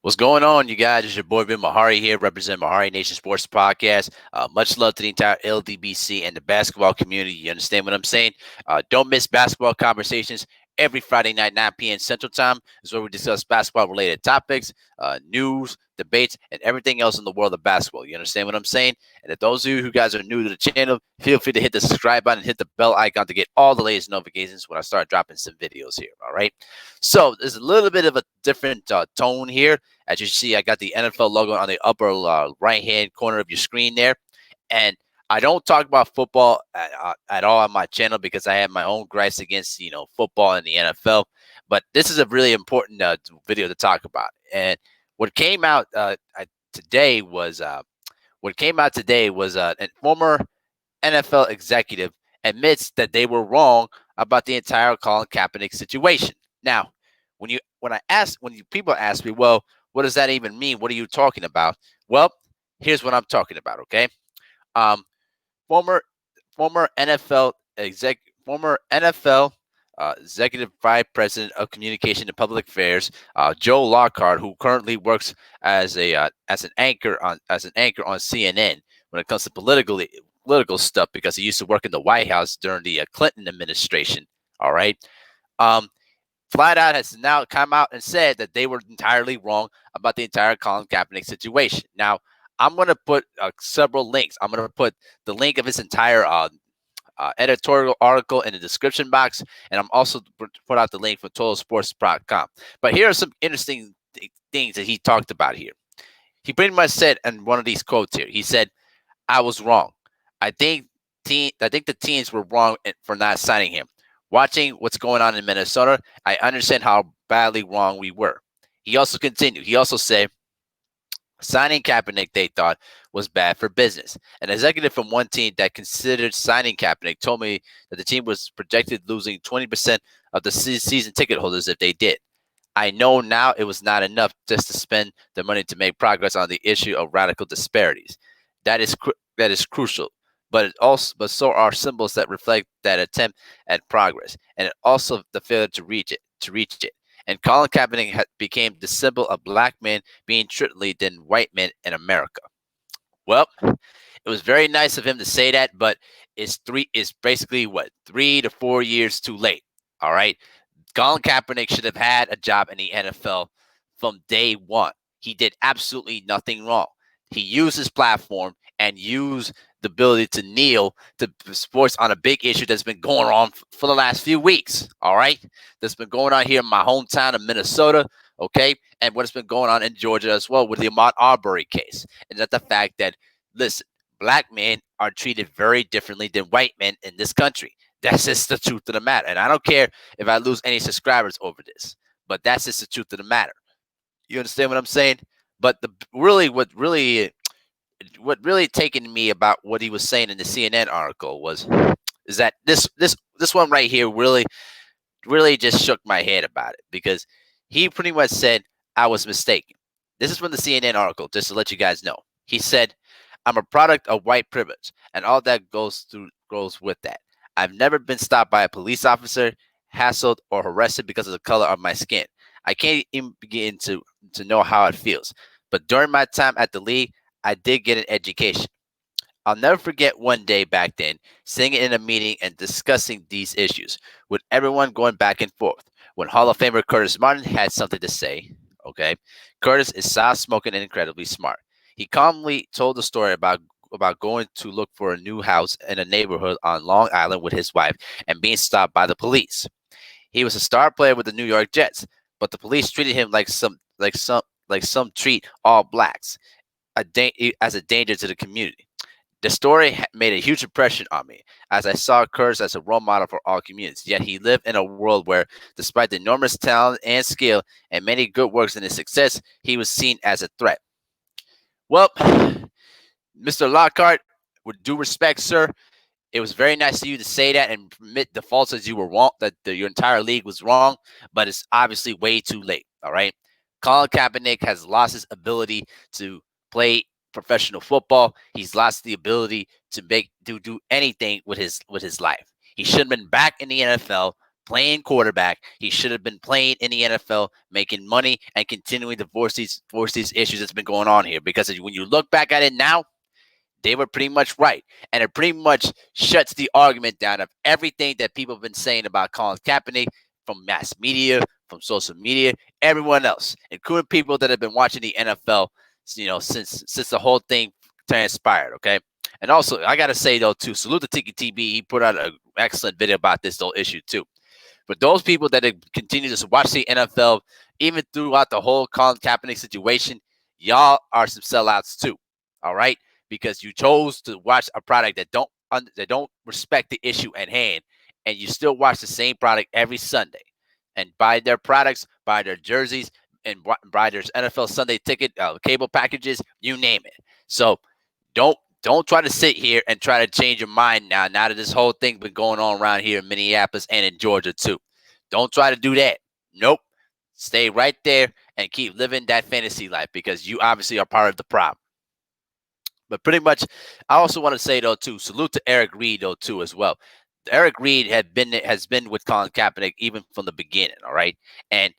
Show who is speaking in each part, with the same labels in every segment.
Speaker 1: What's going on, you guys? It's your boy Ben Mahari here, representing Mahari Nation Sports Podcast. Much love to the entire LDBC and the basketball community. You understand what I'm saying? Don't miss basketball conversations every Friday night, 9 p.m. Central Time. Is where we discuss basketball-related topics, news, debates, and everything else in the world of basketball. You understand what I'm saying? And if those of you who guys are new to the channel, feel free to hit the subscribe button and hit the bell icon to get all the latest notifications when I start dropping some videos here. All right. So there's a little bit of a different tone here. As you see, I got the NFL logo on the upper right-hand corner of your screen there. And I don't talk about football at all on my channel because I have my own gripes against, football and the NFL. But this is a really important video to talk about. And what came out today was a former NFL executive admits that they were wrong about the entire Colin Kaepernick situation. Now, people ask me, well, what does that even mean? What are you talking about? Well, here's what I'm talking about. Okay, um, former former NFL executive vice president of communication and public affairs, Joe Lockhart, who currently works as an anchor on CNN when it comes to political stuff because he used to work in the White House during the Clinton administration. All right. Um, Flat out has now come out and said that they were entirely wrong about the entire Colin Kaepernick situation. Now, I'm going to put several links. I'm going to put the link of his entire editorial article in the description box, and I'm also put out the link from totalsports.com. But here are some interesting things that he talked about here. He pretty much said in one of these quotes here, he said, "I was wrong. I think the teams were wrong for not signing him. Watching what's going on in Minnesota, I understand how badly wrong we were." He also continued. He also said, signing Kaepernick, they thought, was bad for business. An executive from one team that considered signing Kaepernick told me that the team was projected losing 20% of the season ticket holders if they did. I know now it was not enough just to spend the money to make progress on the issue of radical disparities. That is crucial, but so are symbols that reflect that attempt at progress, and it also the failure to reach it. And Colin Kaepernick became the symbol of black men being treated than white men in America. Well, it was very nice of him to say that, but it's basically what 3 to 4 years too late. All right, Colin Kaepernick should have had a job in the NFL from day one. He did absolutely nothing wrong. He used his platform and used the ability to kneel to sports on a big issue that's been going on for the last few weeks. All right, that's been going on here in my hometown of Minnesota. Okay, and what's been going on in Georgia as well with the Ahmaud Arbery case, and that the fact that listen, black men are treated very differently than white men in this country. That's just the truth of the matter. And I don't care if I lose any subscribers over this, but that's just the truth of the matter. You understand what I'm saying? But what really taken me about what he was saying in the CNN article is that this one right here really just shook my head about it because he pretty much said I was mistaken. This is from the CNN article, just to let you guys know. He said, "I'm a product of white privilege, and all that goes with that. I've never been stopped by a police officer, hassled, or harassed because of the color of my skin. I can't even begin to know how it feels. But during my time at the league, I did get an education. I'll never forget one day back then, sitting in a meeting and discussing these issues, with everyone going back and forth. When Hall of Famer Curtis Martin had something to say, okay, Curtis is soft smoking and incredibly smart. He calmly told the story about going to look for a new house in a neighborhood on Long Island with his wife and being stopped by the police. He was a star player with the New York Jets, but the police treated him like some treat all blacks as a danger to the community. The story made a huge impression on me, as I saw Curtis as a role model for all communities. Yet he lived in a world where, despite the enormous talent and skill and many good works in his success, he was seen as a threat." Well, Mr. Lockhart, with due respect, sir, it was very nice of you to say that and admit the faults as you were wrong, that your entire league was wrong, but it's obviously way too late. All right. Colin Kaepernick has lost his ability to play professional football. He's lost the ability to do anything with his life. He should have been back in the NFL playing quarterback. He should have been playing in the NFL, making money, and continuing to force these issues that's been going on here. Because when you look back at it now, they were pretty much right. And it pretty much shuts the argument down of everything that people have been saying about Colin Kaepernick from mass media, from social media, everyone else, including people that have been watching the NFL, since the whole thing transpired. Okay. And also, I got to say, though, too, salute to Tiki TB. He put out an excellent video about this whole issue, too. But those people that have continued to watch the NFL, even throughout the whole Colin Kaepernick situation, y'all are some sellouts, too. All right? Because you chose to watch a product that don't respect the issue at hand, and you still watch the same product every Sunday, and buy their products, buy their jerseys, and buy their NFL Sunday ticket, cable packages, you name it. So don't try to sit here and try to change your mind now that this whole thing's been going on around here in Minneapolis and in Georgia too. Don't try to do that. Nope. Stay right there and keep living that fantasy life, because you obviously are part of the problem. But pretty much, I also want to say, though, too, salute to Eric Reed, though, too, as well. Eric Reed has been with Colin Kaepernick even from the beginning, all right? And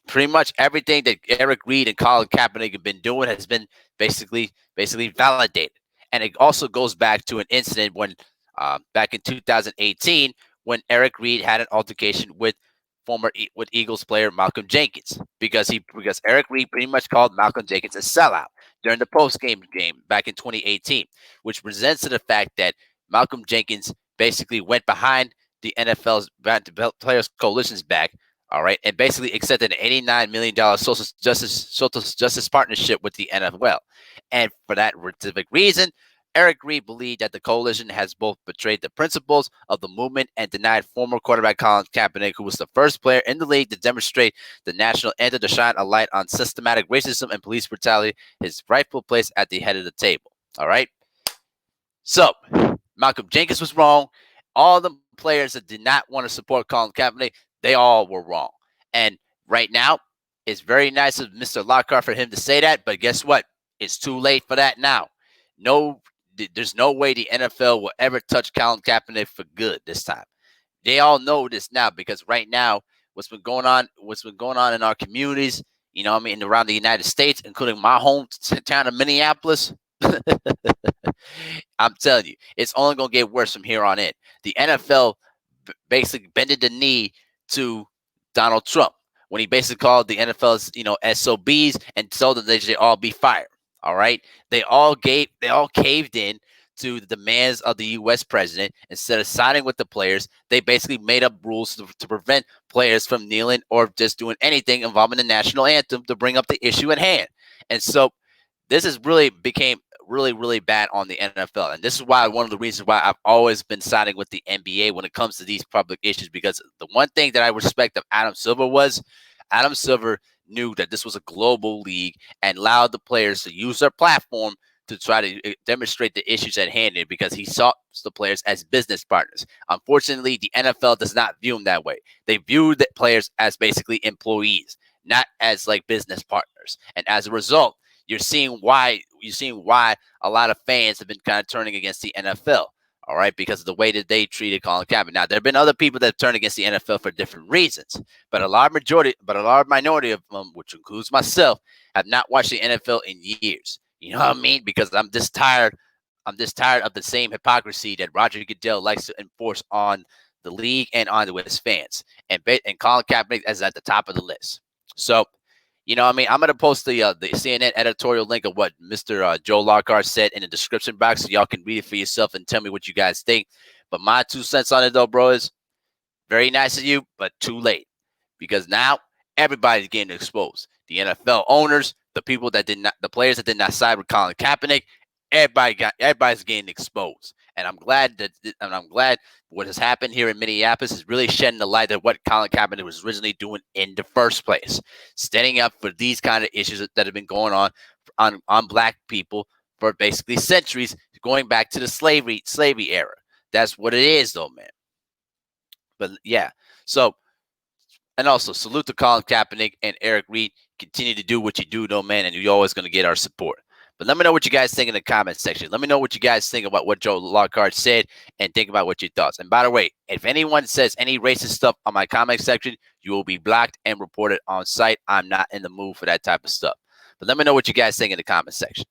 Speaker 1: pretty much everything that Eric Reed and Colin Kaepernick have been doing has been basically validated. And it also goes back to an incident when back in 2018, when Eric Reed had an altercation with Eagles player Malcolm Jenkins, because Eric Reed pretty much called Malcolm Jenkins a sellout during the post-game game back in 2018, which presents to the fact that Malcolm Jenkins basically went behind the NFL's Players Coalition's back, all right, and basically accepted an $89 million social justice partnership with the NFL. And for that specific reason, Eric Reed believed that the coalition has both betrayed the principles of the movement and denied former quarterback Colin Kaepernick, who was the first player in the league to demonstrate the national anthem, to shine a light on systematic racism and police brutality, his rightful place at the head of the table. All right. So Malcolm Jenkins was wrong. All the players that did not want to support Colin Kaepernick, they all were wrong. And right now, it's very nice of Mr. Lockhart for him to say that, but guess what? It's too late for that now. There's no way the NFL will ever touch Colin Kaepernick for good this time. They all know this now, because right now, what's been going on in our communities, around the United States, including my hometown of Minneapolis, I'm telling you, it's only going to get worse from here on in. The NFL basically bended the knee to Donald Trump when he basically called the NFL's, SOBs, and told them they should all be fired. All right. They all caved in to the demands of the U.S. president. Instead of siding with the players, they basically made up rules to prevent players from kneeling or just doing anything involving the national anthem to bring up the issue at hand. And so this has really became really bad on the NFL. And this is why one of the reasons why I've always been siding with the NBA when it comes to these public issues, because the one thing that I respect of Adam Silver knew that this was a global league and allowed the players to use their platform to try to demonstrate the issues at hand, because he saw the players as business partners. Unfortunately, the NFL does not view them that way. They view the players as basically employees, not as like business partners. And as a result, you're seeing why a lot of fans have been kind of turning against the NFL. All right, because of the way that they treated Colin Kaepernick. Now, there have been other people that have turned against the NFL for different reasons, but a large minority of them, which includes myself, have not watched the NFL in years. You know what I mean? Because I'm just tired of the same hypocrisy that Roger Goodell likes to enforce on the league and on his fans. And Colin Kaepernick is at the top of the list. So, I'm going to post the CNN editorial link of what Mr. Joe Lockhart said in the description box, so y'all can read it for yourself and tell me what you guys think. But my 2 cents on it, though, bro, is very nice of you, but too late. Because now everybody's getting exposed. The NFL owners, the players that did not side with Colin Kaepernick, everybody's getting exposed. And I'm glad what has happened here in Minneapolis is really shedding the light of what Colin Kaepernick was originally doing in the first place, standing up for these kind of issues that have been going on black people for basically centuries, going back to the slavery era. That's what it is, though, man. But yeah, so, and also salute to Colin Kaepernick and Eric Reed. Continue to do what you do, though, man, and you're always going to get our support. But let me know what you guys think in the comment section. Let me know what you guys think about what Joe Lockhart said and think about what your thoughts. And by the way, if anyone says any racist stuff on my comment section, you will be blocked and reported on site. I'm not in the mood for that type of stuff. But let me know what you guys think in the comment section.